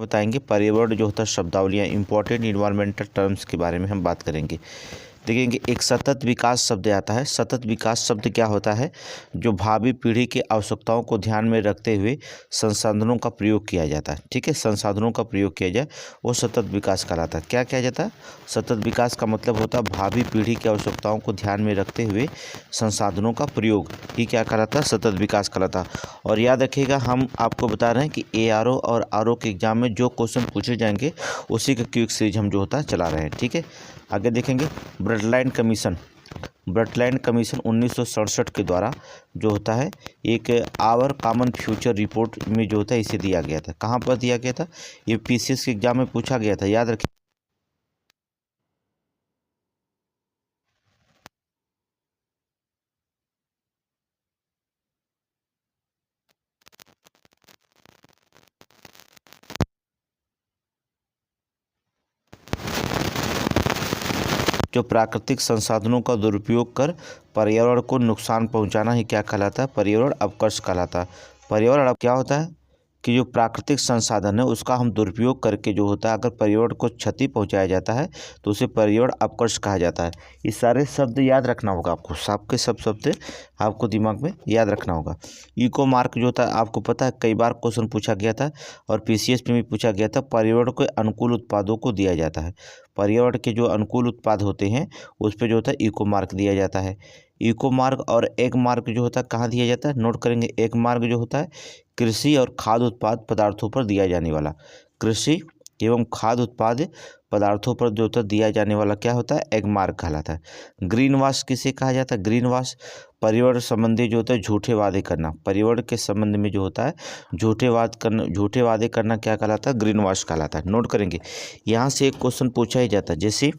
बताएंगे पर्यावरण जो होता है शब्दावलियाँ इंपॉर्टेंट इन्वायरमेंटल टर्म्स के बारे में हम बात करेंगे। देखेंगे एक सतत विकास शब्द आता है। सतत विकास शब्द क्या होता है? जो भावी पीढ़ी की आवश्यकताओं को ध्यान में रखते हुए संसाधनों का प्रयोग किया जाता है। ठीक है, संसाधनों का प्रयोग किया जाए वो सतत विकास कहलाता है। क्या किया जाता है? सतत विकास का मतलब होता है भावी पीढ़ी की आवश्यकताओं को ध्यान में रखते हुए संसाधनों का प्रयोग ही क्या कहलाता है? सतत विकास कहलाता है। और याद रखिएगा हम आपको बता रहे हैं कि ARO और RO के एग्जाम में जो क्वेश्चन पूछे जाएंगे उसी का क्विक सीरीज हम जो होता है चला रहे हैं। ठीक है, आगे देखेंगे ब्रडलाइन कमीशन। ब्रडलाइन कमीशन 1967 के द्वारा जो होता है एक आवर कॉमन फ्यूचर रिपोर्ट में जो होता है इसे दिया गया था। कहाँ पर दिया गया था? ये PCS के एग्जाम में पूछा गया था, याद रखिए। जो प्राकृतिक संसाधनों का दुरुपयोग कर पर्यावरण को नुकसान पहुंचाना ही क्या कहलाता है? पर्यावरण अपकर्ष कहलाता है। पर्यावरण अब क्या होता है कि जो प्राकृतिक संसाधन है उसका हम दुरुपयोग करके जो होता है अगर पर्यावरण को क्षति पहुंचाया जाता है तो उसे पर्यावरण अपकर्ष कहा जाता है। ये सारे शब्द याद रखना होगा आपको, सबके सब शब्द आपको दिमाग में याद रखना होगा। इको मार्क जो होता है आपको पता है कई बार क्वेश्चन पूछा गया था और PCS में भी पूछा गया था। पर्यावरण के अनुकूल उत्पादों को दिया जाता है। पर्यावरण के जो अनुकूल उत्पाद होते हैं उस पर जो होता है इको मार्क दिया जाता है। इको मार्क और एग मार्क जो होता है कहाँ दिया जाता है? नोट करेंगे। एग मार्क जो होता है कृषि और खाद्य उत्पाद पदार्थों पर दिया जाने वाला, कृषि एवं खाद्य उत्पाद पदार्थों पर जो होता है दिया जाने वाला क्या होता है? एग मार्क कहलाता है। ग्रीन वाश किसे कहा जाता है? ग्रीन वाश पर्यावरण संबंधी जो होता है झूठे वादे करना, पर्यावरण के संबंध में जो होता है झूठे वादे करना क्या कहलाता है? ग्रीन वाश कहलाता है। नोट करेंगे। यहाँ से एक क्वेश्चन पूछा ही जाता है, जैसे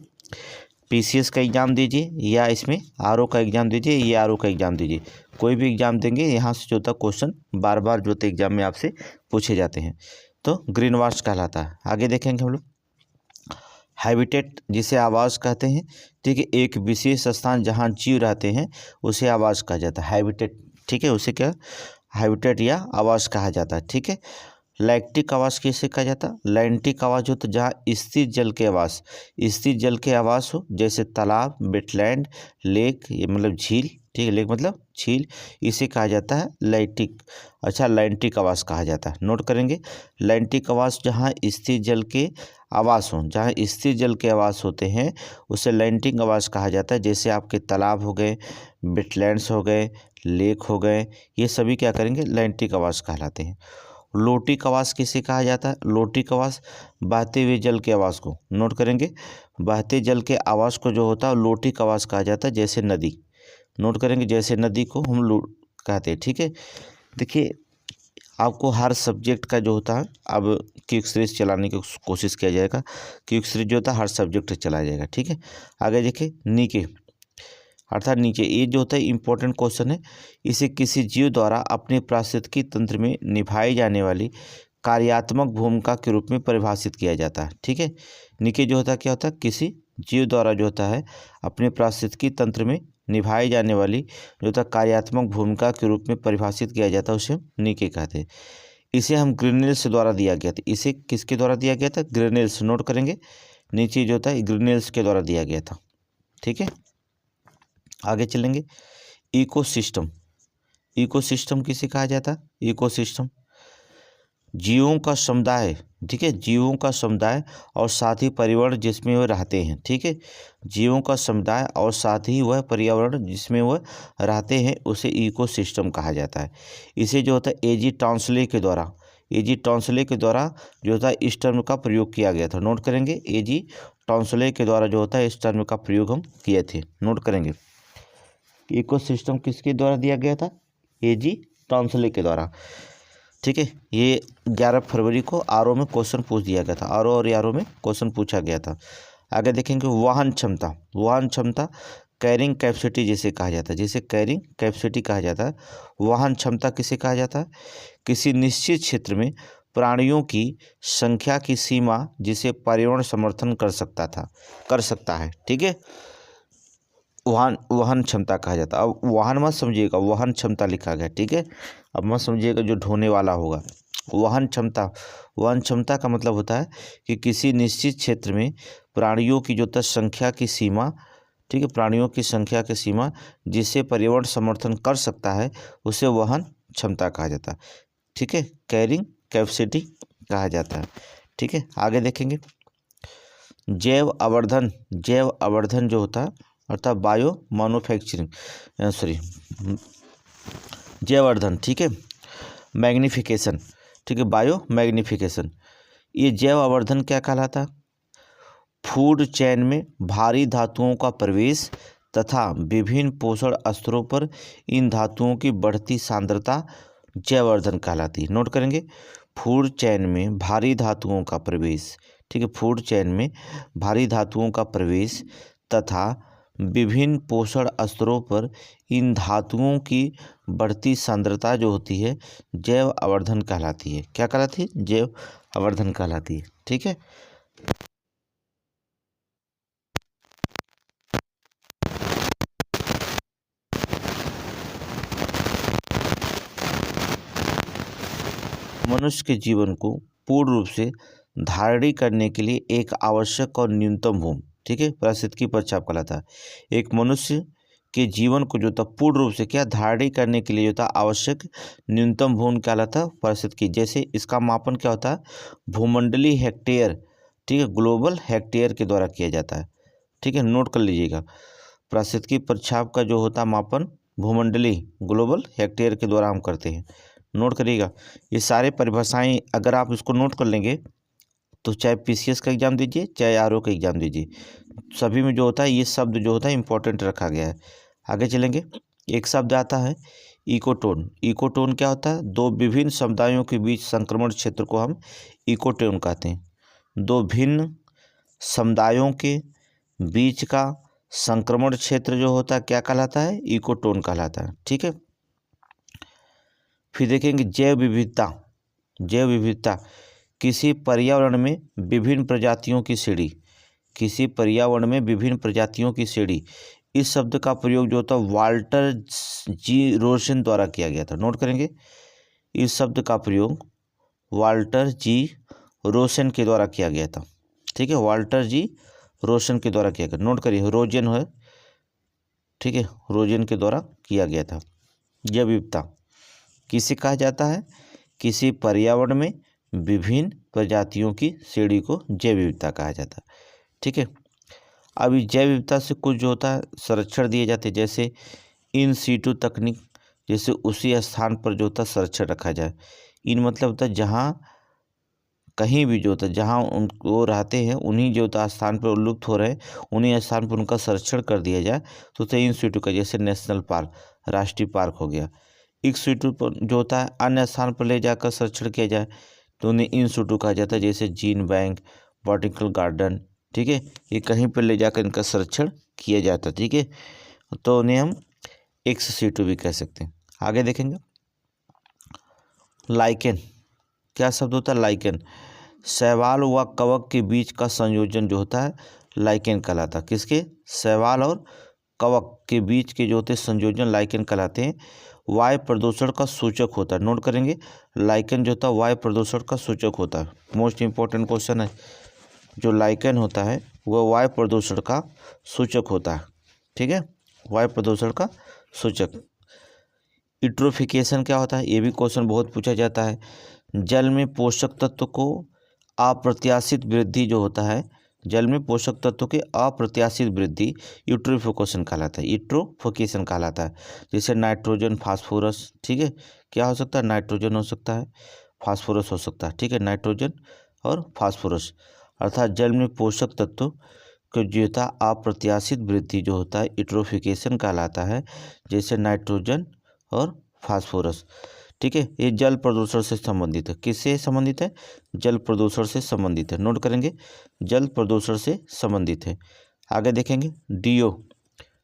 PCS का एग्ज़ाम दीजिए या इसमें RO का एग्ज़ाम दीजिए या RO का एग्ज़ाम दीजिए, कोई भी एग्ज़ाम देंगे यहाँ से जो होता है क्वेश्चन बार बार जो होता है एग्ज़ाम में आपसे पूछे जाते हैं। तो ग्रीन वाश कहलाता है। आगे देखेंगे हम लोग हैबिटेट जिसे आवास कहते हैं। ठीक है, एक विशेष स्थान जहाँ जीव रहते हैं उसे आवास कहा जाता है, हैबिटेट। ठीक है, उसे क्या हैबिटेट या आवास कहा जाता है। ठीक है, लैक्टिक आवास किसे कहा जाता है? लैंटिक आवास जो तो जहाँ स्थिर जल के आवास, स्थिर जल के आवास हो, जैसे तालाब, वेटलैंड, लेक, ये मतलब झील। ठीक है, लेक मतलब झील, इसे कहा जाता है लैंटिक। अच्छा, लैंटिक आवास कहा जाता है। नोट करेंगे लैंटिक आवास जहाँ स्थिर जल के आवास हो, जहाँ स्थिर जल के आवास होते हैं उसे लैंटिक आवास कहा जाता है। जैसे आपके तालाब हो गए, वेटलैंड्स हो गए, लेक हो गए, ये सभी क्या करेंगे? लैंटिक आवास कहलाते हैं। लोटिक आवास किसे कहा जाता है? लोटिक आवास बहते हुए जल के आवास को, नोट करेंगे, बहते जल के आवास को जो होता है लोटिक आवास कहा जाता है। जैसे नदी, नोट करेंगे, जैसे नदी को हम कहते हैं। ठीक है, देखिए आपको हर सब्जेक्ट का जो होता है अब क्विक सीरीज चलाने की कोशिश किया जाएगा। क्विक सीरीज जो होता है हर सब्जेक्ट से चलाया जाएगा। ठीक है, आगे देखिए नीचे अर्थात नीचे, ये जो होता है इंपॉर्टेंट क्वेश्चन है। इसे किसी जीव द्वारा अपने पारिस्थितिकी तंत्र में निभाई जाने वाली कार्यात्मक भूमिका के रूप में परिभाषित किया जाता है। ठीक है, नीचे जो होता है क्या होता है? किसी जीव द्वारा जो होता है अपने पारिस्थितिकी तंत्र में निभाई जाने वाली जो होता है कार्यात्मक भूमिका के रूप में परिभाषित किया जाता है, उसे नीचे कहते हैं। इसे हम ग्रिनेल्स द्वारा दिया गया था। इसे किसके द्वारा दिया गया था? ग्रिनेल्स। नोट करेंगे, नीचे जो होता है ग्रिनेल्स के द्वारा दिया गया था। ठीक है, आगे चलेंगे। इकोसिस्टम, इकोसिस्टम किसे कहा जाता है? इकोसिस्टम जीवों का समुदाय। ठीक है, जीवों का समुदाय और साथ ही पर्यावरण जिसमें वह रहते हैं। ठीक है, जीवों का समुदाय और साथ ही वह पर्यावरण जिसमें वह रहते हैं उसे इकोसिस्टम कहा जाता है। इसे जो होता है AG टॉन्सले के द्वारा, AG टॉन्सले के द्वारा जो होता है इस टर्म का प्रयोग किया गया था। नोट करेंगे, AG टॉन्सले के द्वारा जो होता है इस टर्म का प्रयोग हम किए थे। नोट करेंगे इकोसिस्टम किसके द्वारा दिया गया था? AG टॉन्सले के द्वारा। ठीक है, ये 11 फरवरी को RO में क्वेश्चन पूछ दिया गया था। RO और ARO में क्वेश्चन पूछा गया था। आगे देखेंगे वाहन क्षमता। वाहन क्षमता कैरिंग कैपेसिटी जिसे कहा जाता है, जिसे कैरिंग कैपेसिटी कहा जाता है। वाहन क्षमता किसे कहा जाता है? किसी निश्चित क्षेत्र में प्राणियों की संख्या की सीमा जिसे पर्यावरण समर्थन कर सकता है। ठीक है, वाहन क्षमता कहा जाता है। अब वाहन मत समझिएगा, वाहन क्षमता लिखा गया। ठीक है, अब मत समझिएगा जो ढोने वाला होगा। वाहन क्षमता, वहन क्षमता का मतलब होता है कि किसी निश्चित क्षेत्र में प्राणियों की जो संख्या की सीमा, ठीक है, प्राणियों की संख्या की सीमा जिसे पर्यावरण समर्थन कर सकता है उसे वहन क्षमता कहा जाता है, ठीक है, कैरिंग कैपेसिटी कहा जाता है। ठीक है, आगे देखेंगे जैव आवर्धन जो होता है अर्थात बायो मैन्युफैक्चरिंग सॉरी जैवर्धन, ठीक है, मैग्निफिकेशन, ठीक है, बायो मैग्निफिकेशन। ये जैव आवर्धन क्या कहलाता है? फूड चेन में भारी धातुओं का प्रवेश तथा विभिन्न पोषण स्तरों पर इन धातुओं की बढ़ती सांद्रता जैवर्धन कहलाती है। नोट करेंगे, फूड चेन में भारी धातुओं का प्रवेश, ठीक है, फूड चेन में भारी धातुओं का प्रवेश तथा विभिन्न पोषण स्तरों पर इन धातुओं की बढ़ती सांद्रता जो होती है जैव आवर्धन कहलाती है। क्या कहलाती है? जैव आवर्धन कहलाती है। ठीक है, मनुष्य के जीवन को पूर्ण रूप से धारणी करने के लिए एक आवश्यक और न्यूनतम भूमि, ठीक है, पारिस्थितिकी पश्चात कहलाता है। एक मनुष्य के जीवन को जो था पूर्ण रूप से क्या धारणी करने के लिए जो था आवश्यक न्यूनतम भूमि कहलाता है पारिस्थितिकी। जैसे इसका मापन क्या होता है? भूमंडलीय हेक्टेयर, ठीक है, ग्लोबल हेक्टेयर के द्वारा किया जाता है। ठीक है, नोट कर लीजिएगा, पारिस्थितिकी पश्चात का जो होता है मापन भूमंडलीय ग्लोबल हेक्टेयर के द्वारा हम करते हैं। नोट करिएगा, ये सारे परिभाषाएं अगर आप इसको नोट कर लेंगे तो चाहे पीसीएस का एग्जाम दीजिए चाहे आरओ का एग्जाम दीजिए, सभी में जो होता है ये शब्द जो होता है इंपॉर्टेंट रखा गया है। आगे चलेंगे, एक शब्द आता है इकोटोन। इकोटोन क्या होता है? दो विभिन्न समुदायों के बीच संक्रमण क्षेत्र को हम इकोटोन कहते हैं। दो भिन्न समुदायों के बीच का संक्रमण क्षेत्र जो होता है क्या कहलाता है? इकोटोन कहलाता है। ठीक है, फिर देखेंगे जैव विविधता किसी पर्यावरण में विभिन्न प्रजातियों की श्रेणी, किसी पर्यावरण में विभिन्न प्रजातियों की श्रेणी। इस शब्द का प्रयोग जो होता है वाल्टर जी रोशन द्वारा किया गया था। नोट करेंगे, इस शब्द का प्रयोग वाल्टर जी रोशन के द्वारा किया गया था। ठीक है, वाल्टर जी रोशन के द्वारा किया गया। नोट करिए, रोजन है, ठीक है, रोजन के द्वारा किया गया था। जैव विविधता किसे कहा जाता है? किसी पर्यावरण में विभिन्न प्रजातियों की श्रेणी को जैव विविधता कहा जाता है। ठीक है, अब इस जैव विविधता से कुछ जो होता है संरक्षण दिए जाते हैं, जैसे इन सीटू तकनीक, जैसे उसी स्थान पर जो होता है संरक्षण रखा जाए। इन मतलब होता है जहाँ कहीं भी जो होता है जहाँ उनको रहते हैं उन्हीं जो होता है स्थान पर लुप्त हो रहे उन्हीं स्थान पर उनका संरक्षण कर दिया जाए तो उसे इन सीटू का, जैसे नेशनल पार्क, राष्ट्रीय पार्क हो गया। एक सीटू पर जो होता है अन्य स्थान पर ले जाकर संरक्षण किया जाए तो उन्हें इन सीटू कहा जाता है, जैसे जीन बैंक, बॉटनिकल गार्डन। ठीक है, ये कहीं पर ले जाकर इनका संरक्षण किया जाता है। ठीक है, तो उन्हें हम एक्स सीटू भी कह सकते हैं। आगे देखेंगे लाइकेन, क्या शब्द होता है? लाइकेन, शैवाल व कवक के बीच का संयोजन जो होता है लाइकेन कहलाता है। किसके? शैवाल और कवक के बीच के जो होते हैं संयोजन लाइकेन कहलाते हैं। वायु प्रदूषण का सूचक होता है। नोट करेंगे, लाइकेन जो होता है वायु प्रदूषण का सूचक होता है। मोस्ट इंपॉर्टेंट क्वेश्चन है, जो लाइकेन होता है वह वायु प्रदूषण का सूचक होता है। ठीक है, वायु प्रदूषण का सूचक। यूट्रोफिकेशन क्या होता है? ये भी क्वेश्चन बहुत पूछा जाता है। जल में पोषक तत्व को अप्रत्याशित वृद्धि जो होता है, जल में पोषक तत्वों की अप्रत्याशित वृद्धि यूट्रोफिकेशन कहलाता है। यूट्रोफिकेशन कहलाता है, जैसे नाइट्रोजन, फास्फोरस। ठीक है, क्या हो सकता है? नाइट्रोजन हो सकता है, फास्फोरस हो सकता है। ठीक है, नाइट्रोजन और फास्फोरस, अर्थात जल में पोषक तत्व को जो होता है अप्रत्याशित वृद्धि जो होता है यूट्रोफिकेशन कहलाता है, जैसे नाइट्रोजन और फास्फोरस। ठीक है, ये जल प्रदूषण से संबंधित है। किससे संबंधित है? जल प्रदूषण से संबंधित है। नोट करेंगे, जल प्रदूषण से संबंधित है। आगे देखेंगे डीओ,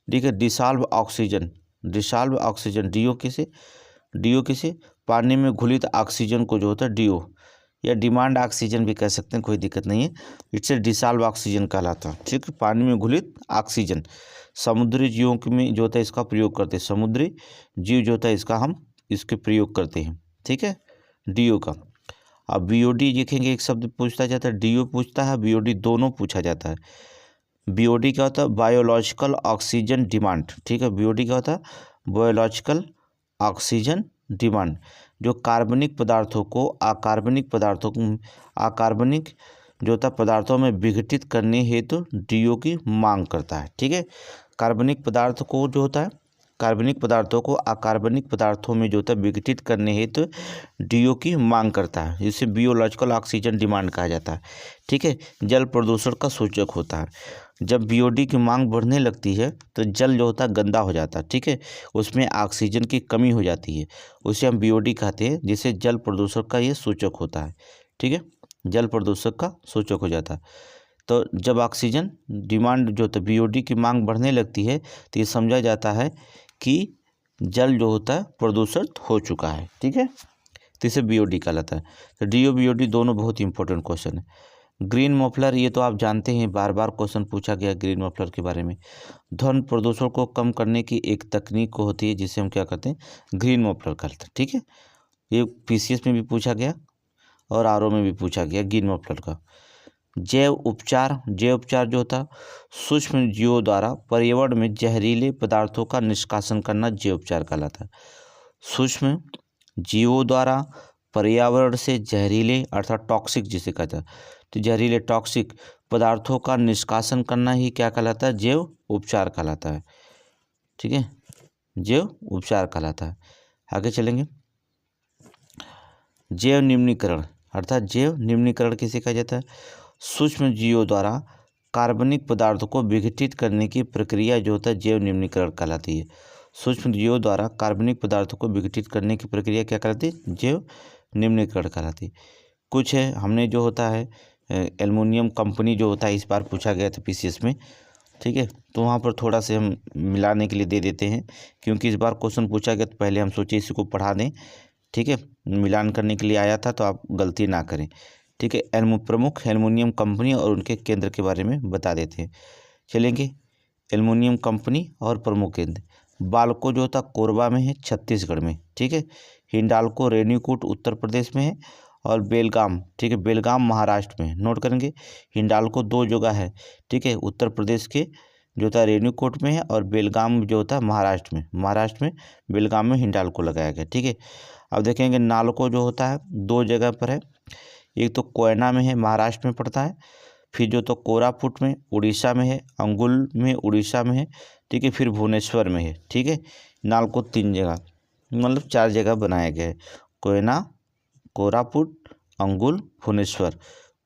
ठीक है, dissolve oxygen. Dissolve oxygen, DO किसे? पानी में घुलित ऑक्सीजन को जो होता है डीओ, या डिमांड ऑक्सीजन भी कह सकते हैं, कोई दिक्कत नहीं है। इससे डिसॉल्व ऑक्सीजन कहलाता है। ठीक है, पानी में घुलित ऑक्सीजन। समुद्री जीवों में जो होता है इसका प्रयोग करते हैं, समुद्री जीव जो होता है इसका हम इसके प्रयोग करते हैं। ठीक है, डीओ का। अब बीओडी देखेंगे, एक शब्द पूछता जाता है, डीओ पूछता है, बीओडी दोनों पूछा जाता है। बीओडी क्या होता है? Biological oxygen demand. ठीक है, बीओडी क्या होता है? बायोलॉजिकल ऑक्सीजन डिमांड, जो कार्बनिक पदार्थों को अकार्बनिक जो होता है पदार्थों में विघटित करने हेतु डीओ की मांग करता है। ठीक है, कार्बनिक पदार्थ को जो होता है, कार्बनिक पदार्थों को अकार्बनिक पदार्थों में जो होता है विघटित करने हेतु डीओ की मांग करता है, जिसे बायोलॉजिकल ऑक्सीजन डिमांड कहा जाता है। ठीक है, जल प्रदूषण का सूचक होता है। जब बीओडी की मांग बढ़ने लगती है तो जल जो होता है गंदा हो जाता है। ठीक है, उसमें ऑक्सीजन की कमी हो जाती है, उसे हम बीओडी कहते हैं, जिसे जल प्रदूषण का ये सूचक होता है। ठीक है, जल प्रदूषण का सूचक हो जाता है। तो जब ऑक्सीजन डिमांड जो होता है, बीओडी की मांग बढ़ने लगती है, तो ये समझा जाता है कि जल जो होता है प्रदूषित हो चुका है। ठीक है, तो इसे बीओडी कहलाता है। तो डीओ बीओडी दोनों बहुत इंपॉर्टेंट क्वेश्चन है। ग्रीन मफलर, ये तो आप जानते हैं, बार बार क्वेश्चन पूछा गया ग्रीन मफलर के बारे में। ध्वनि प्रदूषण को कम करने की एक तकनीक को होती है, जिसे हम क्या करते हैं? ग्रीन मफलर कहते हैं। ठीक है, ये पीसीएस में भी पूछा गया और आरओ में भी पूछा गया ग्रीन मफलर का। जैव उपचार जो होता है, सूक्ष्म जीवों द्वारा पर्यावरण में जहरीले पदार्थों का निष्कासन करना जैव उपचार कहलाता है। सूक्ष्म जीवों द्वारा पर्यावरण से जहरीले अर्थात टॉक्सिक जिसे कहता है, तो जहरीले टॉक्सिक पदार्थों का निष्कासन करना ही क्या कहलाता है? जैव उपचार कहलाता है। ठीक है, जैव उपचार कहलाता है। आगे चलेंगे। जैव निम्नीकरण, अर्थात जैव निम्नीकरण किसे कहा जाता है? सूक्ष्म जीवों द्वारा कार्बनिक पदार्थों को विघटित करने की प्रक्रिया जो होता है जैव निम्नीकरण कहलाती है। सूक्ष्म जीवों द्वारा कार्बनिक पदार्थों को विघटित करने की प्रक्रिया क्या कहलाती है? जैव निम्नीकरण कहलाती है। कुछ है, हमने जो होता है एल्युमिनियम कंपनी जो होता है, इस बार पूछा गया था पीसीएस में। ठीक है, तो वहाँ पर थोड़ा से हम मिलाने के लिए दे देते हैं, क्योंकि इस बार क्वेश्चन पूछा गया तो पहले हम सोचे इसी को पढ़ा दें। ठीक है, मिलान करने के लिए आया था, तो आप गलती ना करें। ठीक है, प्रमुख एल्युमिनियम कंपनी और उनके केंद्र के बारे में बता देते हैं। चलेंगे, एल्युमिनियम कंपनी और प्रमुख केंद्र। बाल्को जो होता कोरबा में है, छत्तीसगढ़ में। ठीक है, हिंडाल्को रेणुकूट उत्तर प्रदेश में है, और बेलगाम, ठीक है, बेलगाम महाराष्ट्र में। नोट करेंगे, हिंडाल्को दो जगह है। ठीक है, उत्तर प्रदेश के जो होता है रेणुकूट में है, और बेलगाम जो होता है महाराष्ट्र में बेलगाम में हिंडाल्को लगाया गया। ठीक है, अब देखेंगे नालको जो होता है दो जगह पर है, एक तो कोयना में है, महाराष्ट्र में पड़ता है, फिर जो तो कोरापुट में उड़ीसा में है, अंगुल में उड़ीसा में है। ठीक है, फिर भुवनेश्वर में है। ठीक है, नालको तीन जगह मतलब चार जगह बनाया गया है, कोयना, कोरापुट, अंगुल, भुवनेश्वर।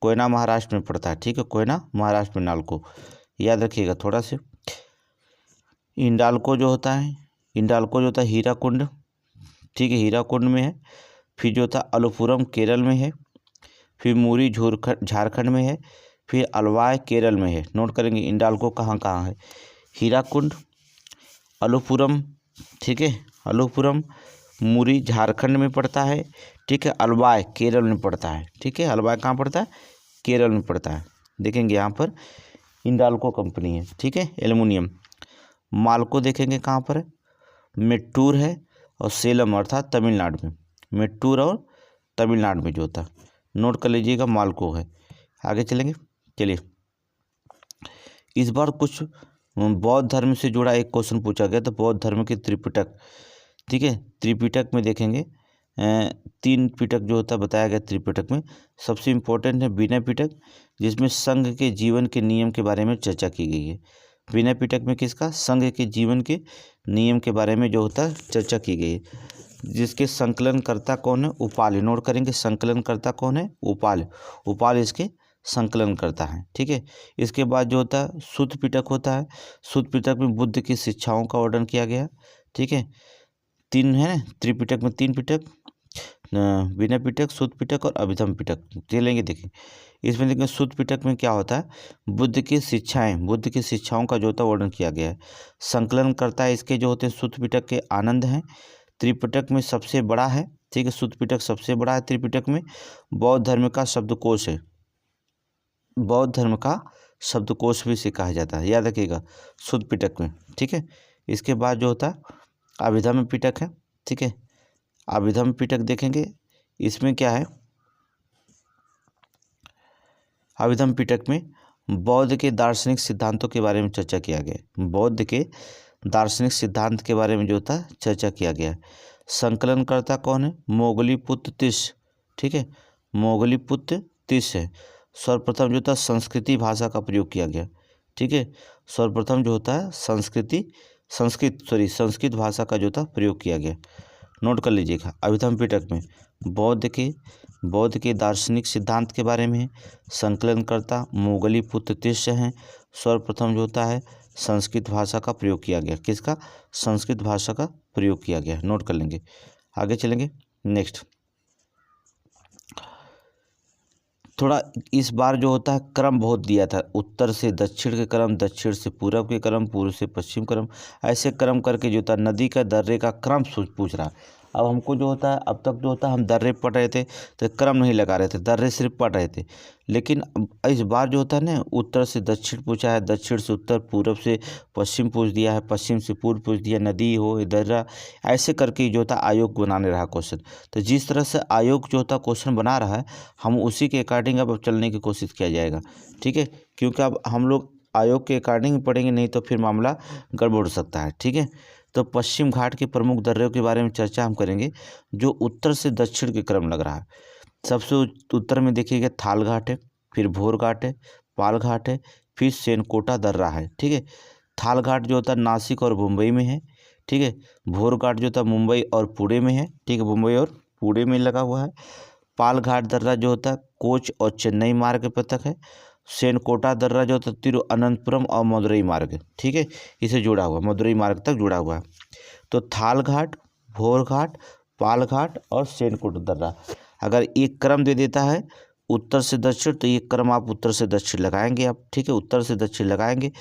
कोयना महाराष्ट्र में पड़ता है। ठीक है, कोयना महाराष्ट्र में नालको, याद रखिएगा थोड़ा से। हिंडाल्को जो होता है हीराकुंड, ठीक है, हीराकुंड में है। फिर जो होता है अलपुरम केरल में है, फिर मुरी झारखंड में है, फिर अलवाय केरल में है। नोट करेंगे हिंडाल्को कहाँ कहाँ है? हीराकुंड, अलपुरम, ठीक है, अलपुरम, मुरी झारखंड में पड़ता है। ठीक है, अलवाय केरल में पड़ता है। ठीक है, अलवाय कहाँ पड़ता है? केरल में पड़ता है। देखेंगे यहाँ पर हिंडाल्को कंपनी है। ठीक है, एल्युमिनियम। माल्को देखेंगे कहाँ पर है? मेट्टूर है और सेलम अर्थात तमिलनाडु में। मेट्टूर और तमिलनाडु में जो होता है, नोट कर लीजिएगा, माल्को है। आगे चलेंगे। चलिए, इस बार कुछ बौद्ध धर्म से जुड़ा एक क्वेश्चन पूछा गया, तो बौद्ध धर्म के त्रिपिटक। ठीक है, त्रिपिटक में देखेंगे तीन पिटक जो होता है बताया गया त्रिपिटक में। सबसे इम्पोर्टेंट है विनय पिटक, जिसमें संघ के जीवन के नियम के बारे में चर्चा की गई है। विनय पिटक में किसका? संघ के जीवन के नियम के बारे में जो होता है चर्चा की गई है, जिसके संकलनकर्ता कौन है? उपाल। नोट करेंगे, संकलनकर्ता कौन है? उपाल। उपाल इसके संकलन करता है। ठीक है, इसके बाद जो होता है सुत्त पिटक होता है। सुत्त पिटक में बुद्ध की शिक्षाओं का वर्णन किया गया। ठीक है, तीन है त्रिपिटक में, तीन पिटक, विनय पिटक, सुत्त पिटक और अभिधम पिटक चलेंगे। देखिए इसमें देखिए सुत्त पिटक में क्या होता है, बुद्ध की शिक्षाओं का जो होता है वर्णन किया गया है। संकलन करता है इसके जो होते हैं सुत्त पिटक के आनंद हैं। त्रिपिटक में सबसे बड़ा है। ठीक है, सुत्त पिटक सबसे बड़ा है त्रिपिटक में। बौद्ध धर्म का शब्दकोश है, बौद्ध धर्म का शब्दकोश भी इसे कहा जाता है, याद रखिएगा, सुत्त पिटक में। ठीक है, इसके बाद जो होता है अभिधम पिटक है। ठीक है, अभिधम पिटक देखेंगे, इसमें क्या है, अभिधम पिटक में बौद्ध के दार्शनिक सिद्धांतों के बारे में चर्चा किया गया। बौद्ध के दार्शनिक सिद्धांत के बारे में जो होता है चर्चा किया गया है। संकलनकर्ता कौन है? मोगलीपुत्र तिस, ठीक है, मोगलीपुत्र तिस है। सर्वप्रथम जो था संस्कृति भाषा का प्रयोग किया गया, ठीक है, सर्वप्रथम जो होता है संस्कृत भाषा का जो था प्रयोग किया गया। नोट कर लीजिएगा। अभिधम पिटक में बौद्ध के दार्शनिक सिद्धांत के बारे में है। संकलनकर्ता मोगलीपुत्र तिस हैं। सर्वप्रथम जो होता है संस्कृत भाषा का प्रयोग किया गया। किसका? संस्कृत भाषा का प्रयोग किया गया। नोट कर लेंगे। आगे चलेंगे। नेक्स्ट, थोड़ा इस बार जो होता है क्रम बहुत दिया था, उत्तर से दक्षिण के क्रम, दक्षिण से पूर्व के क्रम, पूर्व से पश्चिम क्रम, ऐसे क्रम करके जो था नदी का दर्रे का क्रम पूछ रहा है। अब हमको जो होता है, अब तक जो होता है हम दर्रे पढ़ रहे थे तो क्रम नहीं लगा रहे थे, दर्रे सिर्फ पढ़ रहे थे। लेकिन इस बार जो होता है ना, उत्तर से दक्षिण पूछा है, दक्षिण से उत्तर, पूर्व से पश्चिम पूछ दिया है, पश्चिम से पूर्व पूछ दिया, नदी हो दर्रा, ऐसे करके जो होता आयोग बनाने रहा क्वेश्चन। तो जिस तरह से आयोग जो होता क्वेश्चन बना रहा है, हम उसी के अकॉर्डिंग अब चलने की कोशिश किया जाएगा, ठीक है, क्योंकि अब हम लोग आयोग के अकॉर्डिंग पढ़ेंगे, नहीं तो फिर मामला गड़बड़ हो सकता है, ठीक है। तो पश्चिम घाट के प्रमुख दर्रों के बारे में चर्चा हम करेंगे, जो उत्तर से दक्षिण के क्रम लग रहा है। सबसे उत्तर में देखिएगा थाल घाट है, फिर भोर घाट है, पाल घाट है, फिर सेनकोटा दर्रा है, ठीक है। थाल घाट जो होता है नासिक और मुंबई में है, ठीक है। भोर घाट जो होता है मुंबई और पुणे में है, ठीक है, मुंबई और पुणे में लगा हुआ है। पाल घाट दर्रा जो होता है कोच और चेन्नई मार्ग पर तक है। सेनकोटा दर्रा जो होता है तिरुअनंतपुरम और मदुरई मार्ग, ठीक है, इसे जुड़ा हुआ, मदुरई मार्ग तक जुड़ा हुआ है। तो थाल घाट, भोर घाट, पाल घाट और सेनकोटा दर्रा, अगर एक क्रम दे देता है उत्तर से दक्षिण, तो ये क्रम आप उत्तर से दक्षिण लगाएंगे आप, ठीक है, उत्तर से दक्षिण लगाएंगे।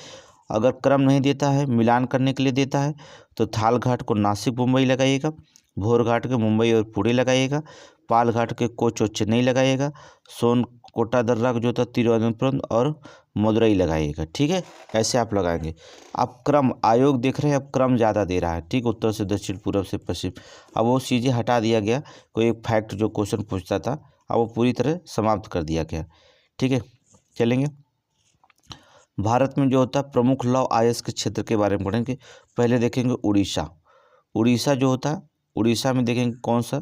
अगर क्रम नहीं देता है, मिलान करने के लिए देता है, तो थाल घाट को नासिक मुंबई लगाइएगा, भोर घाट के मुंबई और पुणे लगाइएगा, पाल घाट के कोच और चेन्नई लगाइएगा, सोनकोटा दर्रा जो था तिरुवनंतपुरम और मदुरई लगाइएगा, ठीक है, ऐसे आप लगाएंगे। आप क्रम आयोग देख रहे हैं, अब क्रम ज़्यादा दे रहा है, ठीक, उत्तर से दक्षिण, पूर्व से पश्चिम। अब वो चीज़ें हटा दिया गया, कोई एक फैक्ट जो क्वेश्चन पूछता था अब वो पूरी तरह समाप्त कर दिया गया, ठीक है। चलेंगे। भारत में जो होता है प्रमुख लौह अयस्क के क्षेत्र के बारे में पढ़ेंगे। पहले देखेंगे उड़ीसा। उड़ीसा जो होता है, उड़ीसा में देखेंगे कौन सा,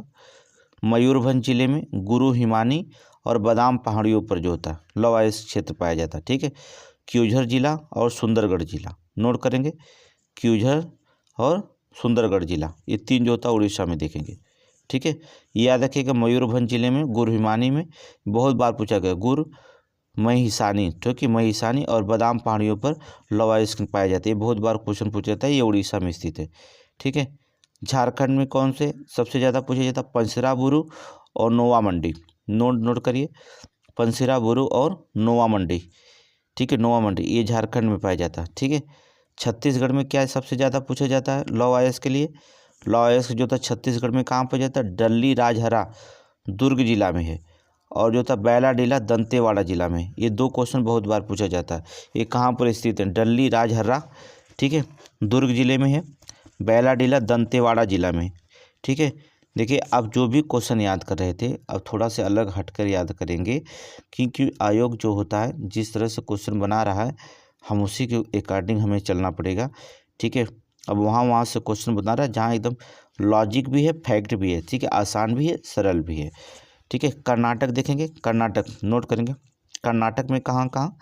मयूरभंज जिले में गुरु हिमानी और बादाम पहाड़ियों पर जो होता है लौह अयस्क क्षेत्र पाया जाता है, ठीक है। क्यूझर जिला और सुंदरगढ़ जिला, नोट करेंगे, क्यूझर और सुंदरगढ़ जिला, ये तीन जो होता है उड़ीसा में देखेंगे, ठीक है। याद रखिएगा मयूरभंज जिले में गुरु हिमानी में बहुत बार पूछा गया, गुरु महिसानी, क्योंकि महिसानी और बादाम पहाड़ियों पर लौह अयस्क पाए जाते हैं, बहुत बार क्वेश्चन पूछा जाता है, ये उड़ीसा में स्थित है, ठीक है। झारखंड में कौन से सबसे ज़्यादा पूछा जाता है, पंसराबुरु और नोवा मंडी, नोट करिए, पंसराबुरु और नोवा मंडी, ठीक है, नोवा मंडी ये झारखंड में पाया जाता है, ठीक है। छत्तीसगढ़ में क्या सबसे ज़्यादा पूछा जाता है लौह अयस्क के लिए, लौह अयस्क जो था छत्तीसगढ़ में कहाँ पाया जाता है, डल्ली राजहरा दुर्ग जिला में है, और जो था बैलाडीला दंतेवाड़ा जिला में। ये दो क्वेश्चन बहुत बार पूछा जाता है, ये कहाँ पर स्थित है, डल्ली राजहरा, ठीक है, दुर्ग जिले में है, बैलाडीला दंतेवाड़ा जिला में, ठीक है। देखिए आप जो भी क्वेश्चन याद कर रहे थे अब थोड़ा से अलग हटकर याद करेंगे, क्योंकि आयोग जो होता है जिस तरह से क्वेश्चन बना रहा है हम उसी के अकॉर्डिंग हमें चलना पड़ेगा, ठीक है। अब वहाँ से क्वेश्चन बना रहा है जहाँ एकदम लॉजिक भी है, फैक्ट भी है, ठीक है, आसान भी है, सरल भी है, ठीक है। कर्नाटक देखेंगे, कर्नाटक नोट करेंगे, कर्नाटक में कहाँ कहाँ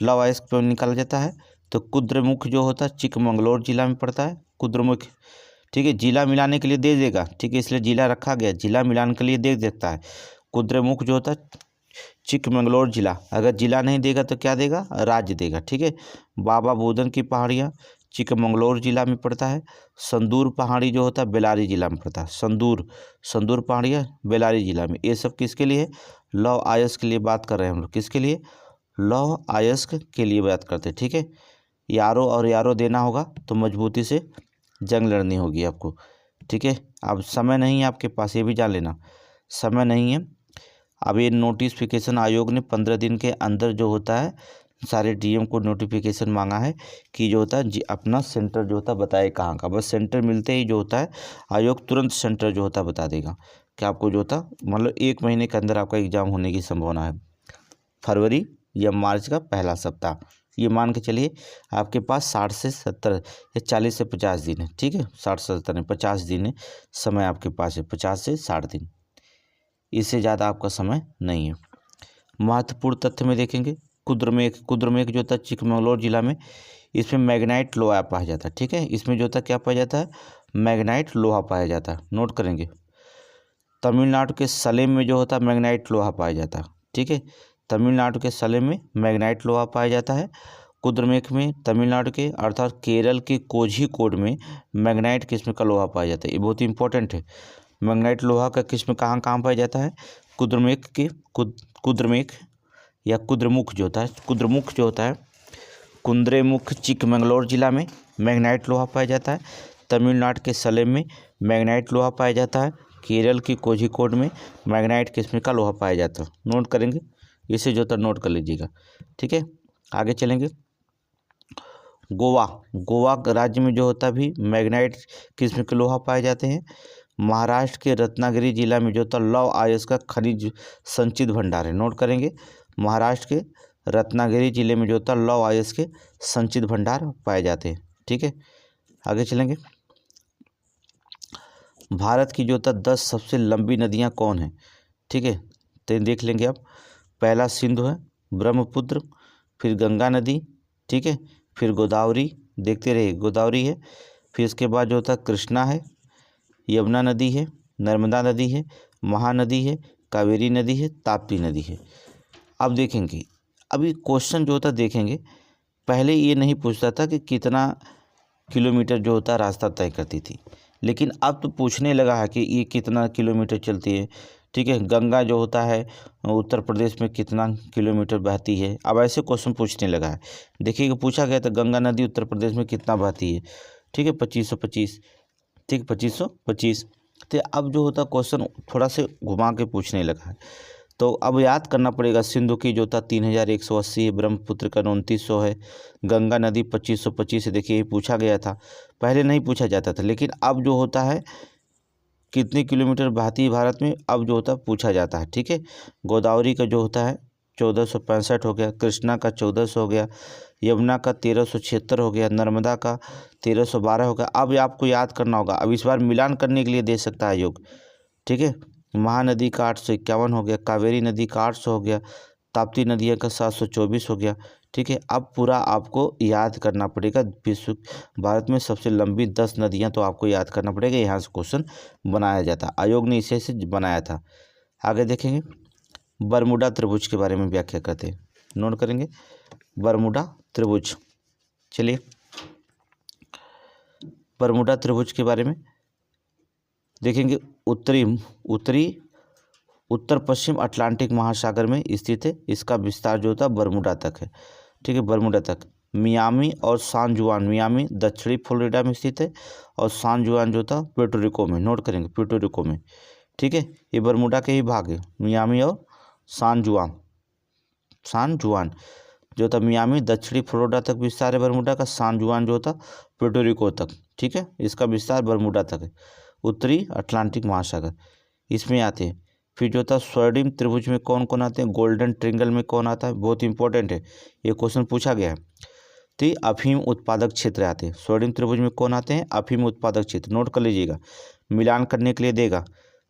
लौह अयस्क निकाला जाता है, तो कुद्रेमुख जो होता है चिकमंगलौर जिला में पड़ता है, कुद्रेमुख, ठीक है, जिला मिलाने के लिए दे देगा, ठीक है, इसलिए जिला रखा गया, जिला मिलाने के लिए दे देता है। कुद्रेमुख जो होता है चिकमंगलौर जिला, अगर जिला नहीं देगा तो क्या देगा, राज्य देगा, ठीक है। बाबा बुदन की पहाड़ियाँ चिकमंगलौर जिला में पड़ता है। संदूर पहाड़ी जो होता है बेलारी जिला में पड़ता है, संदूर पहाड़ियाँ बेलारी जिला में। ये सब किसके लिए, लौह अयस्क के लिए बात कर रहे हैं हम लोग, किसके लिए, लौह अयस्क के लिए बात करते हैं, ठीक है। यारो और यारो देना होगा तो मजबूती से जंग लड़नी होगी आपको, ठीक है। अब समय नहीं है आपके पास, ये भी जान लेना, समय नहीं है। अब ये नोटिफिकेशन आयोग ने 15 दिन के अंदर जो होता है सारे डीएम को नोटिफिकेशन मांगा है कि जो होता है अपना सेंटर जो होता है बताए कहाँ का, बस सेंटर मिलते ही जो होता है आयोग तुरंत सेंटर जो होता है बता देगा कि आपको जो होता मतलब 1 महीने के अंदर आपका एग्ज़ाम होने की संभावना है, फरवरी या मार्च का पहला सप्ताह। ये मान के चलिए आपके पास 60 से 70 या 40 से 50 दिन है। ठीक है, 60 से 70 नहीं, 50 दिन है समय आपके पास है, 50 से 60 दिन, इससे ज़्यादा आपका समय नहीं है। महत्वपूर्ण तथ्य में देखेंगे, कुद्रमेघ जो था चिकमंगलूर जिला में, इसमें मैग्नाइट लोहा पाया जाता है। ठीक है, इसमें जो था क्या पाया जाता है, मैग्नाइट लोहा पाया जाता है, नोट करेंगे। तमिलनाडु के सलेम में जो होता है मैग्नाइट लोहा पाया जाता है। ठीक है, तमिलनाडु के सलेम में मैग्नाइट लोहा पाया जाता है। कुद्रमेघ में तमिलनाडु के अर्थात केरल के कोझिकोड में मैग्नाइट किस्म का लोहा पाया जाता है। ये बहुत ही इंपॉर्टेंट है। मैग्नाइट लोहा का किस्म कहाँ कहाँ पाया जाता है, कुद्रमेघ या कुद्रमुख जो होता है कुद्रेमुख चिकमंगलूर जिला में मैग्नाइट लोहा पाया जाता है। तमिलनाडु के सलेम में मैग्नाइट लोहा पाया जाता है। केरल की कोझिकोड में मैग्नाइट किस्म का लोहा पाया जाता है। नोट करेंगे, इसे जो था नोट कर लीजिएगा। ठीक है, आगे चलेंगे। गोवा राज्य में जो होता भी मैग्नाइट किस्म के लोहा पाए जाते हैं। महाराष्ट्र के रत्नागिरी जिला में जो था लौह अयस्क का खनिज संचित भंडार है। नोट करेंगे, महाराष्ट्र के रत्नागिरी जिले में जो था लौह अयस्क के संचित भंडार पाए जाते हैं। ठीक है, आगे चलेंगे। भारत की जो था 10 सबसे लंबी नदियां कौन है। ठीक है, तो देख लेंगे आप। पहला सिंधु है, ब्रह्मपुत्र, फिर गंगा नदी, ठीक है, फिर गोदावरी, देखते रहिए गोदावरी है, फिर इसके बाद जो होता कृष्णा है, यमुना नदी है, नर्मदा नदी है, महानदी है, कावेरी नदी है, ताप्ती नदी है। अब देखेंगे, अभी क्वेश्चन जो होता देखेंगे, पहले ये नहीं पूछता था कि कितना किलोमीटर जो होता रास्ता तय करती थी, लेकिन अब तो पूछने लगा है कि ये कितना किलोमीटर चलती है। ठीक है, गंगा जो होता है उत्तर प्रदेश में कितना किलोमीटर बहती है, अब ऐसे क्वेश्चन पूछने लगा है। देखिएगा, पूछा गया था गंगा नदी उत्तर प्रदेश में कितना बहती है। ठीक है, 2525, ठीक, 2525। तो अब जो होता क्वेश्चन थोड़ा से घुमा के पूछने लगा है, तो अब याद करना पड़ेगा। सिंधु की जो था 3180 है, ब्रह्मपुत्र का 2900 है, गंगा नदी 2525 है। देखिए ये पूछा गया था, पहले नहीं पूछा जाता था, लेकिन अब जो होता है कितने किलोमीटर बहती है भारत में, अब जो होता है पूछा जाता है। ठीक है, गोदावरी का जो होता है 1465 हो गया, कृष्णा का 1400 हो गया, यमुना का 1376 हो गया, नर्मदा का 1312 हो गया। अब आपको याद करना होगा, अब इस बार मिलान करने के लिए दे सकता है योग। ठीक है, महानदी का 851 हो गया, कावेरी नदी का 800 हो गया, ताप्ती नदियों का 724 हो गया। ठीक है, अब पूरा आपको याद करना पड़ेगा। विश्व भारत में सबसे लंबी 10 नदियां तो आपको याद करना पड़ेगा, यहाँ से क्वेश्चन बनाया जाता, आयोग ने इसे से बनाया था। आगे देखेंगे, बरमूडा त्रिभुज के बारे में व्याख्या करते हैं, नोट करेंगे बरमूडा त्रिभुज। चलिए, बरमूडा त्रिभुज के बारे में देखेंगे। उत्तर पश्चिम अटलांटिक महासागर में स्थित है, इसका विस्तार जो होता है बरमूडा तक है। ठीक है, बरमूडा तक। मियामी और सान जुआन, मियामी दक्षिणी फ्लोरिडा में स्थित है और सान जुआन जो था प्यूर्टो में। नोट करेंगे, प्यूर्टो में। ठीक है, ये बरमूडा के ही भाग है, मियामी और सान जुआन जो था। मियामी दक्षिणी फ्लोरिडा तक विस्तार है बरमूडा का, सान जुआन जो था प्यूर्टो तक। ठीक है, इसका विस्तार बरमूडा तक है, उत्तरी अटलांटिक महासागर इसमें आते हैं। फिर जो था स्वर्णिम त्रिभुज में कौन कौन आते हैं, गोल्डन ट्रिंगल में कौन आता है, बहुत इंपॉर्टेंट है, ये क्वेश्चन पूछा गया है। तो ये अफीम उत्पादक क्षेत्र आते हैं। स्वर्णिम त्रिभुज में कौन आते हैं, अफीम उत्पादक क्षेत्र, नोट कर लीजिएगा, मिलान करने के लिए देगा।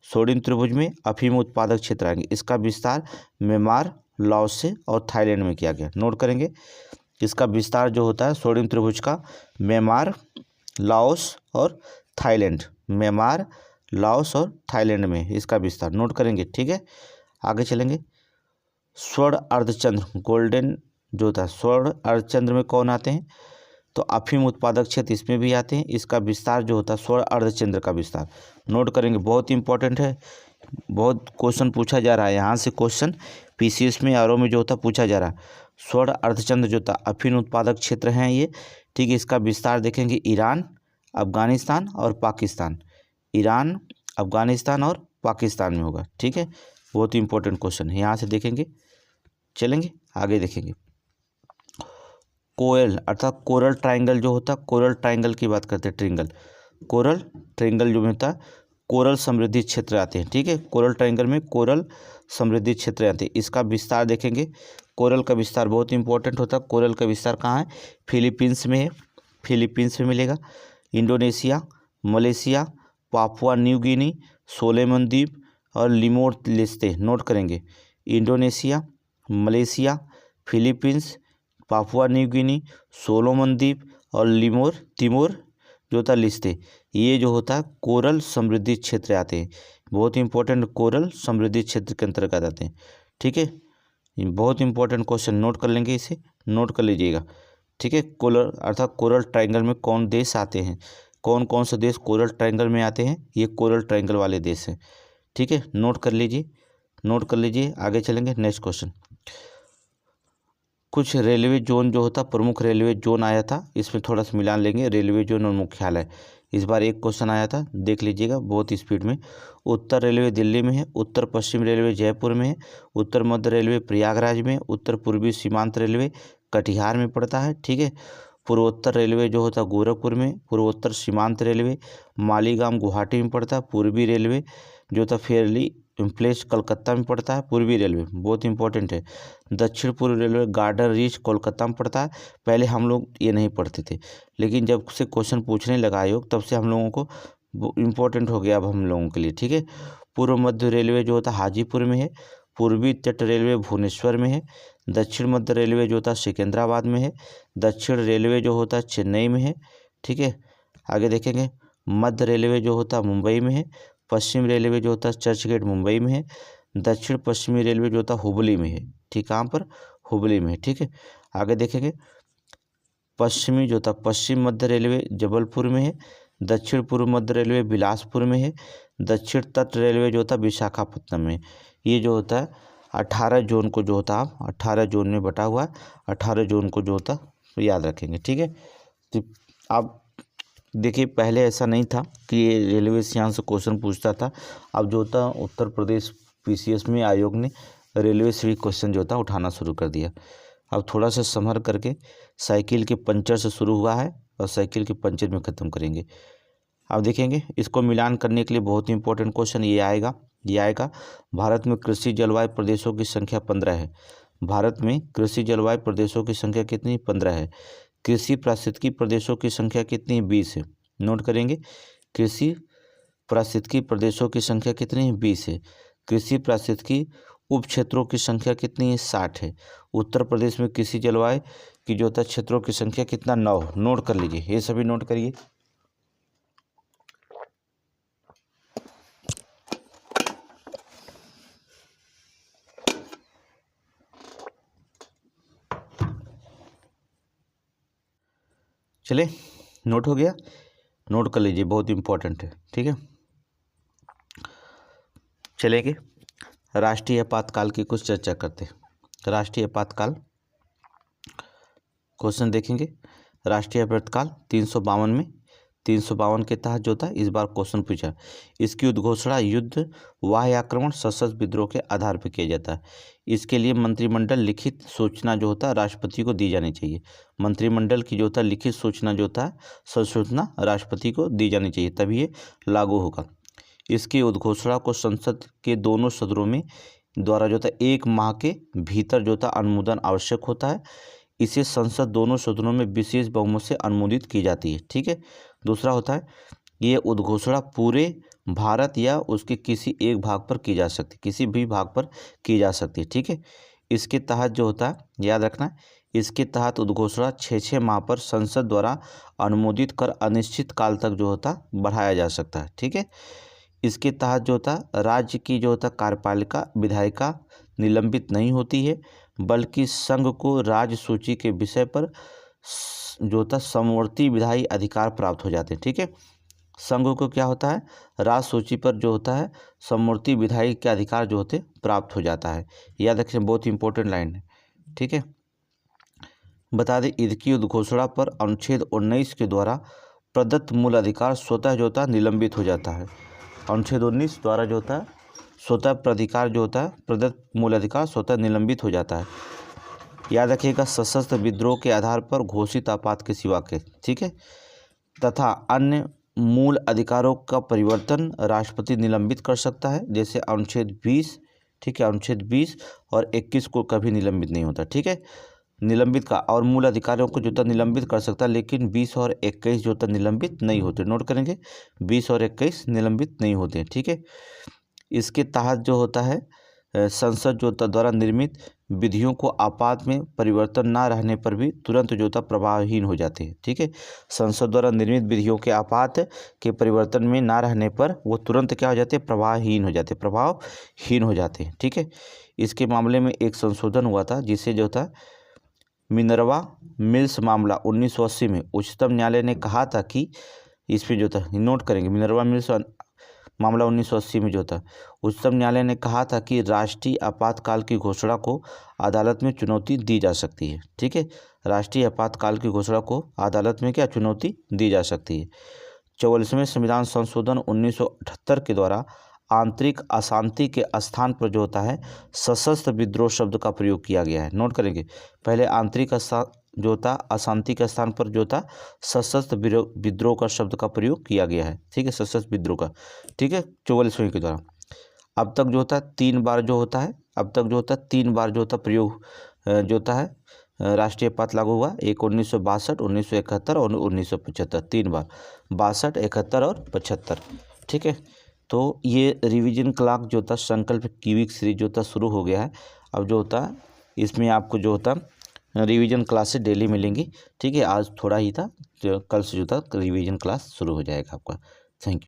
स्वर्णिम त्रिभुज में अफीम उत्पादक क्षेत्र आएंगे, इसका विस्तार म्यांमार, लाओस से और थाईलैंड में किया गया। नोट करेंगे, इसका विस्तार जो होता है स्वर्णिम त्रिभुज का म्यांमार, लाओस और थाईलैंड, म्यांमार, लाओस और थाईलैंड में इसका विस्तार, नोट करेंगे। ठीक है, आगे चलेंगे। स्वर्ण अर्धचंद्र, गोल्डन जो था स्वर्ण अर्धचंद्र में कौन आते हैं, तो अफीम उत्पादक क्षेत्र इसमें भी आते हैं, इसका विस्तार जो होता है स्वर्ण अर्धचंद्र का विस्तार, नोट करेंगे, बहुत इंपॉर्टेंट है, बहुत क्वेश्चन पूछा जा रहा है यहाँ से। क्वेश्चन पीसीएस में आरओ में जो होता पूछा जा रहा है। स्वर्ण अर्धचंद्र जो था अफीम उत्पादक क्षेत्र हैं ये। ठीक है, इसका विस्तार देखेंगे ईरान, अफगानिस्तान और पाकिस्तान, ईरान, अफगानिस्तान और पाकिस्तान में होगा। ठीक है, बहुत ही इंपॉर्टेंट क्वेश्चन है, यहाँ से देखेंगे। चलेंगे आगे देखेंगे। कोयल अर्थात कोरल ट्रायंगल जो होता, कोरल ट्रायंगल की बात करते हैं, ट्रिंगल, कोरल ट्रायंगल जो होता कोरल समृद्धि क्षेत्र आते हैं। ठीक है, कोरल ट्रायंगल में कोरल समृद्धि क्षेत्र आते हैं, इसका विस्तार देखेंगे कोरल का विस्तार बहुत इंपॉर्टेंट होता है। कोरल का विस्तार कहाँ है? फिलीपींस में है, फिलीपींस में मिलेगा। Indonesia, Malaysia, Papua New Guinea, Solomon द्वीप और लिमोर लेस्ते। नोट करेंगे, Indonesia, Malaysia, Philippines, Papua New Guinea, Solomon द्वीप और तिमोर जो होता है लिस्ते, ये जो होता है कोरल समृद्धि क्षेत्र आते हैं। बहुत इंपॉर्टेंट, कोरल समृद्धि क्षेत्र के अंतर्गत आते हैं। ठीक है, बहुत इंपॉर्टेंट क्वेश्चन, नोट कर लेंगे, इसे नोट कर लीजिएगा। ठीक है, कोरल अर्थात कोरल ट्रायंगल में कौन देश आते हैं, कौन कौन से देश कोरल ट्रायंगल में आते हैं, ये कोरल ट्रायंगल वाले देश हैं। ठीक है, नोट कर लीजिए, नोट कर लीजिए। आगे चलेंगे, नेक्स्ट क्वेश्चन। कुछ रेलवे जोन जो होता, प्रमुख रेलवे जोन आया था, इसमें थोड़ा सा मिलान लेंगे, रेलवे जोन और मुख्यालय। इस बार एक क्वेश्चन आया था, देख लीजिएगा बहुत स्पीड में। उत्तर रेलवे दिल्ली में है, उत्तर पश्चिम रेलवे जयपुर में है, उत्तर मध्य रेलवे प्रयागराज में, उत्तर पूर्वी सीमांत रेलवे कटिहार में पड़ता है। ठीक है, पूर्वोत्तर रेलवे जो होता गोरखपुर में, पूर्वोत्तर सीमांत रेलवे मालीगाम गुवाहाटी में पड़ता है, पूर्वी रेलवे जो होता फेयरली प्लेस कलकत्ता में पड़ता है, पूर्वी रेलवे बहुत इंपॉर्टेंट है। दक्षिण पूर्व रेलवे गार्डन रीच कोलकाता में पड़ता है। पहले हम लोग ये नहीं पढ़ते थे, लेकिन जब से क्वेश्चन पूछने लगा आयोग तब से हम लोगों को इम्पोर्टेंट हो गया अब हम लोगों के लिए। ठीक है, पूर्व मध्य रेलवे जो होता हाजीपुर में है, पूर्वी तट रेलवे भुवनेश्वर में है, दक्षिण मध्य रेलवे जो होता सिकंदराबाद में है, दक्षिण रेलवे जो होता चेन्नई में है। ठीक है, आगे देखेंगे, मध्य रेलवे जो होता मुंबई में है, पश्चिम रेलवे जो होता है चर्चगेट मुंबई में है, दक्षिण पश्चिमी रेलवे जो होता हुबली में है। ठीक, कहाँ पर? हुबली में है। ठीक है, आगे देखेंगे, पश्चिमी जो होता पश्चिम मध्य रेलवे जबलपुर में है, दक्षिण पूर्व मध्य रेलवे बिलासपुर में है, दक्षिण तट रेलवे जो होता विशाखापट्टनम में। ये जो होता है 18 जोन को जो होता आप 18 जोन में बटा हुआ है, 18 जोन को जो होता याद रखेंगे। ठीक है, तो आप देखिए पहले ऐसा नहीं था कि ये रेलवे से यहाँ से क्वेश्चन पूछता था। अब जो होता उत्तर प्रदेश पीसीएस में आयोग ने रेलवे से भी क्वेश्चन जो होता उठाना शुरू कर दिया। अब थोड़ा सा संभल करके, साइकिल के पंचर से शुरू हुआ है और साइकिल के पंचर में ख़त्म करेंगे। अब देखेंगे, इसको मिलान करने के लिए बहुत इंपॉर्टेंट क्वेश्चन ये आएगा। भारत में कृषि जलवायु प्रदेशों की संख्या 15 है। भारत में कृषि जलवायु प्रदेशों की संख्या कितनी? 15 है। कृषि पारिस्थितिकी प्रदेशों की संख्या कितनी है? 20 है। नोट करेंगे, कृषि पारिस्थितिकी प्रदेशों की संख्या कितनी है? 20 है। कृषि पारिस्थितिकी उप क्षेत्रों की संख्या कितनी है? 60 है। उत्तर प्रदेश में कृषि जलवायु की जो होता है क्षेत्रों की संख्या कितना? 9। नोट कर लीजिए, ये सभी नोट करिए। चले, नोट हो गया, नोट कर लीजिए, बहुत इंपॉर्टेंट है। ठीक है, चलेंगे राष्ट्रीय आपातकाल की कुछ चर्चा करते हैं। राष्ट्रीय आपातकाल क्वेश्चन देखेंगे। राष्ट्रीय आपातकाल 352 में 352 के तहत जो होता है इस बार क्वेश्चन पूछा। इसकी उद्घोषणा युद्ध, बाह्य आक्रमण, सशस्त्र विद्रोह के आधार पर किया जाता है। इसके लिए मंत्रिमंडल लिखित सूचना जो होता है राष्ट्रपति को दी जानी चाहिए। मंत्रिमंडल की जो होता है लिखित सूचना जो होता है संसूचना राष्ट्रपति को दी जानी चाहिए, तभी ये लागू होगा। इसकी उद्घोषणा को संसद के दोनों सदनों में द्वारा जो होता है 1 माह के भीतर जो होता है अनुमोदन आवश्यक होता है। इसे संसद दोनों सदनों में विशेष बहुमत से अनुमोदित की जाती है। ठीक है, दूसरा होता है ये उद्घोषणा पूरे भारत या उसके किसी एक भाग पर की जा सकती है, किसी भी भाग पर की जा सकती है। ठीक है, इसके तहत जो होता है याद रखना, इसके तहत उद्घोषणा 6 माह पर संसद द्वारा अनुमोदित कर अनिश्चित काल तक जो होता बढ़ाया जा सकता है। ठीक है, इसके तहत जो होता राज्य की जो होता कार्यपालिका विधायिका निलंबित नहीं होती है, बल्कि संघ को राज्य सूची के विषय पर जो होता समवर्ती विधायी अधिकार प्राप्त हो जाते हैं। ठीक है, संघ को क्या होता है राज्य सूची पर जो होता है समवर्ती विधायी के अधिकार जो होते प्राप्त हो जाता है। याद रखें, बहुत इंपॉर्टेंट लाइन है। ठीक है, बता दें इसकी उद्घोषणा पर अनुच्छेद 19 के द्वारा प्रदत्त मूल अधिकार स्वतः जो होता है निलंबित हो जाता है। अनुच्छेद 19 द्वारा जो होता है स्वतः प्राधिकार जो होता है प्रदत्त मूल अधिकार स्वतः निलंबित हो जाता है। याद रखिएगा, सशस्त्र विद्रोह के आधार पर घोषित आपात के सिवा के। ठीक है, तथा अन्य मूल अधिकारों का परिवर्तन राष्ट्रपति निलंबित कर सकता है, जैसे अनुच्छेद 20। ठीक है। अनुच्छेद 20 और 21 को कभी निलंबित नहीं होता, ठीक है। निलंबित का और मूल अधिकारियों को जो था निलंबित कर सकता है, लेकिन 20 और 21 जो था निलंबित नहीं होते। नोट करेंगे, 20 और 21 निलंबित नहीं होते हैं, ठीक है। इसके तहत जो होता है संसद जो था द्वारा निर्मित विधियों को आपात में परिवर्तन ना रहने पर भी तुरंत जो था प्रभावहीन हो जाते हैं, ठीक है। संसद द्वारा निर्मित विधियों के आपात के परिवर्तन में ना रहने पर वो तुरंत क्या हो जाते हैं, प्रभावहीन हो जाते हैं, ठीक है। इसके मामले में एक संशोधन हुआ था जिसे जो था मिनर्वा मिल्स मामला 1980 में उच्चतम न्यायालय ने कहा था कि इसमें जो था, नोट करेंगे, मिनर्वा मिल्स मामला 1980 में जो था उच्चतम न्यायालय ने कहा था कि राष्ट्रीय आपातकाल की घोषणा को अदालत में चुनौती दी जा सकती है, ठीक है। राष्ट्रीय आपातकाल की घोषणा को अदालत में क्या चुनौती दी जा सकती है। 44वें संविधान संशोधन 1978 के द्वारा आंतरिक अशांति के स्थान पर जो होता है सशस्त्र विद्रोह शब्द का प्रयोग किया गया है। नोट करेंगे, पहले आंतरिक जो होता अशांति के स्थान पर जो था सशस्त्र विद्रोह का शब्द का प्रयोग किया गया है, ठीक है, सशस्त्र विद्रोह का, ठीक है, 44वें के द्वारा। अब तक जो होता है 3 बार जो होता है प्रयोग जो होता है राष्ट्रीय आपात लागू हुआ। एक 1962, 1971 और 1975, 3 बार, 62, 71 और 75, ठीक है। तो ये रिवीजन क्लॉक जो था संकल्प की वीक सीरीज जो था शुरू हो गया है। अब जो होता है इसमें आपको जो होता रिवीजन क्लासेस डेली मिलेंगी, ठीक है। आज थोड़ा ही था, कल से जो था रिवीजन क्लास शुरू हो जाएगा आपका। Thank you.